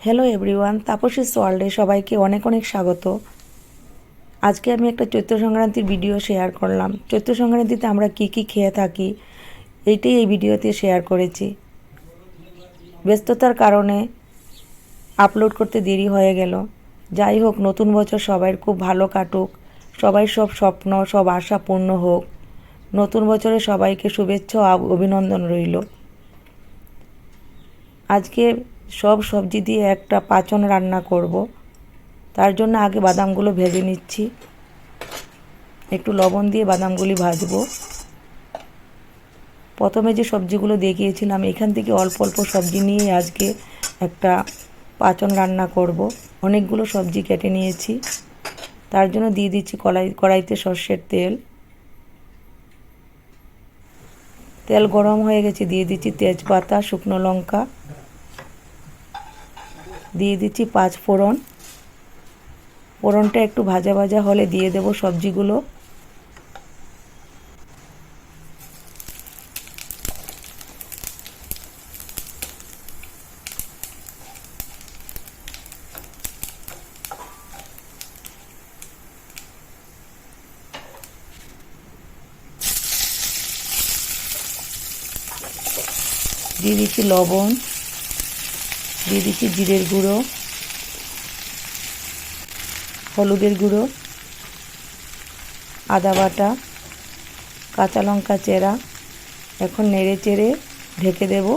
Hello everyone, তাপসীস ওয়ার্ল্ডে সবাইকে অনেক অনেক স্বাগত। আজকে আমি একটা চৈত্র সংক্রান্তির ভিডিও শেয়ার করলাম। চৈত্র সংক্রান্তিতে আমরা কি কি খেয়ে থাকি এইটাই এই ভিডিওতে শেয়ার করেছি। ব্যস্ততার কারণে আপলোড করতে দেরি হয়ে গেল। যাই হোক, নতুন বছর সবার খুব ভালো কাটুক, সবাই সব স্বপ্ন সব আশা পূর্ণ হোক। নতুন বছরে সবাইকে শুভেচ্ছা ও অভিনন্দন রইল। আজকে সব সবজি দিয়ে একটা পাঁচন রান্না করব। তার জন্য আগে বাদামগুলো ভেজে নিচ্ছি। একটু লবণ দিয়ে বাদামগুলি ভাজবো। প্রথমে যে সবজিগুলো দেখিয়েছিলাম এখান থেকে অল্প অল্প সবজি নিয়ে আজকে একটা পাঁচন রান্না করব। অনেকগুলো সবজি কেটে নিয়েছি। তার জন্য দিয়ে দিচ্ছি কড়াইতে সর্ষের তেল। তেল গরম হয়ে গেছে, দিয়ে দিচ্ছি তেজপাতা, শুকনো লঙ্কা, দিয়ে দিচ্ছি 5 ফোড়ন। ফোড়নটা একটু ভাজা ভাজা হলে দিয়ে দেব সবজিগুলো। দিয়ে দিচ্ছি লবণ, দিয়ে দিচ্ছি জিরের গুঁড়ো, হলুদের গুঁড়ো, আদা বাটা, কাঁচা লঙ্কা চেরা। এখন নেড়ে চেড়ে ঢেকে দেব।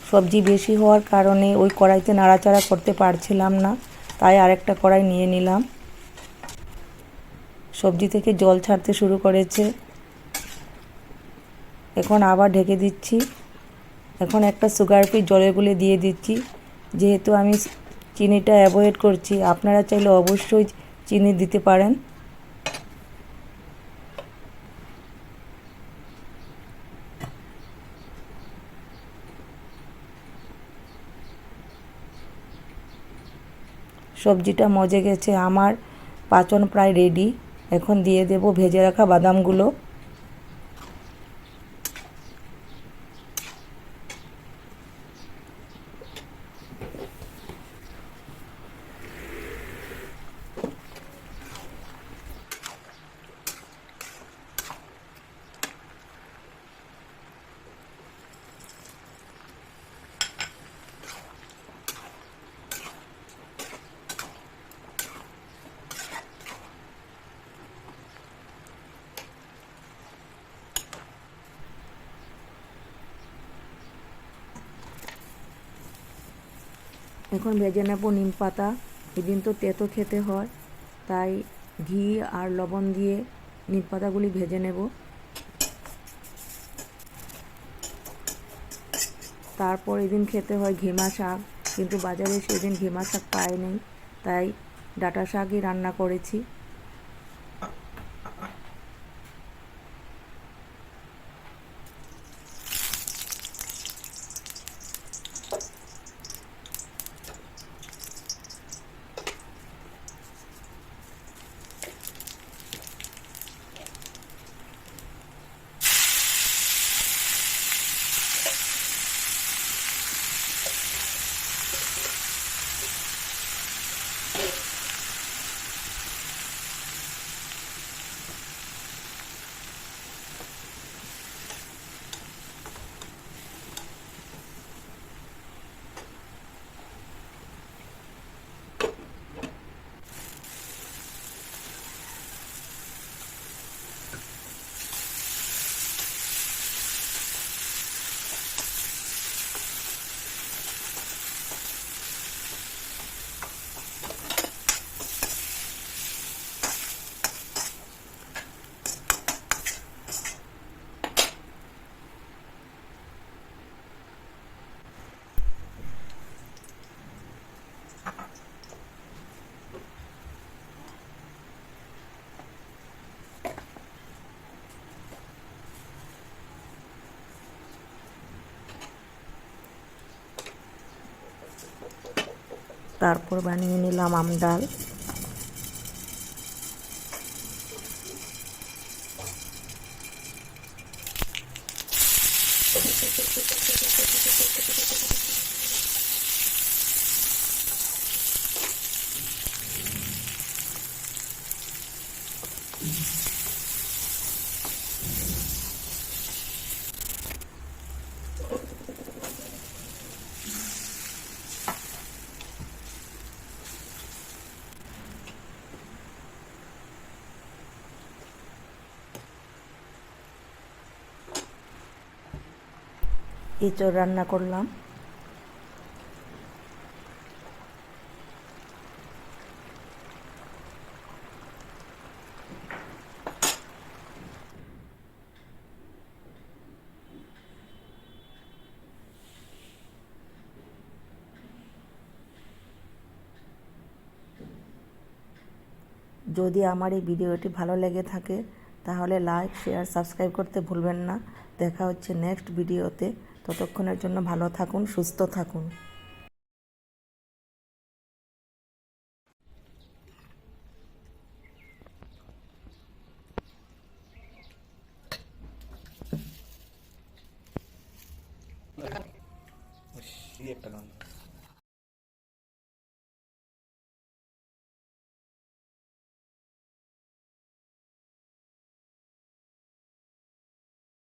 সবজি বেশি হওয়ার কারণে ওই কড়াইতে নাড়াচাড়া করতে পারছিলাম না, তাই আরেকটা কড়াই নিয়ে নিলাম। সবজি থেকে জল ছাড়তে শুরু করেছে। এখন আবার ঢেকে দিচ্ছি। এখন একটা সুগার ফ্রি জলের গুলে দিয়ে দিচ্ছি। যেহেতু আমি চিনিটা অ্যাভয়েড করছি, আপনারা চাইলে অবশ্যই চিনি দিতে পারেন। সবজিটা মজে গেছে, আমার পাঁচন প্রায় রেডি। এখন দিয়ে দেব ভেজে রাখা বাদামগুলো। এখন ভেজে নেব নিম পাতা। এদিন তো তেতো খেতে হয়, তাই ঘি আর লবণ দিয়ে নিম পাতাগুলি ভেজে নেব। তারপর এদিন খেতে হয় ঘিমা শাক, কিন্তু বাজারে সেদিন ঘিমা শাক পাইনি, তাই ডাঁটা শাকই রান্না করেছি। তারপর বানিয়ে নিলাম আমডাল। এঁচড় রান্না করলাম। যদি আমার এই ভিডিওটি ভালো লেগে থাকে তাহলে লাইক, শেয়ার, সাবস্ক্রাইব করতে ভুলবেন না। দেখা হচ্ছে নেক্সট ভিডিওতে। ততক্ষণের জন্য ভালো থাকুন, সুস্থ থাকুন। একটা গান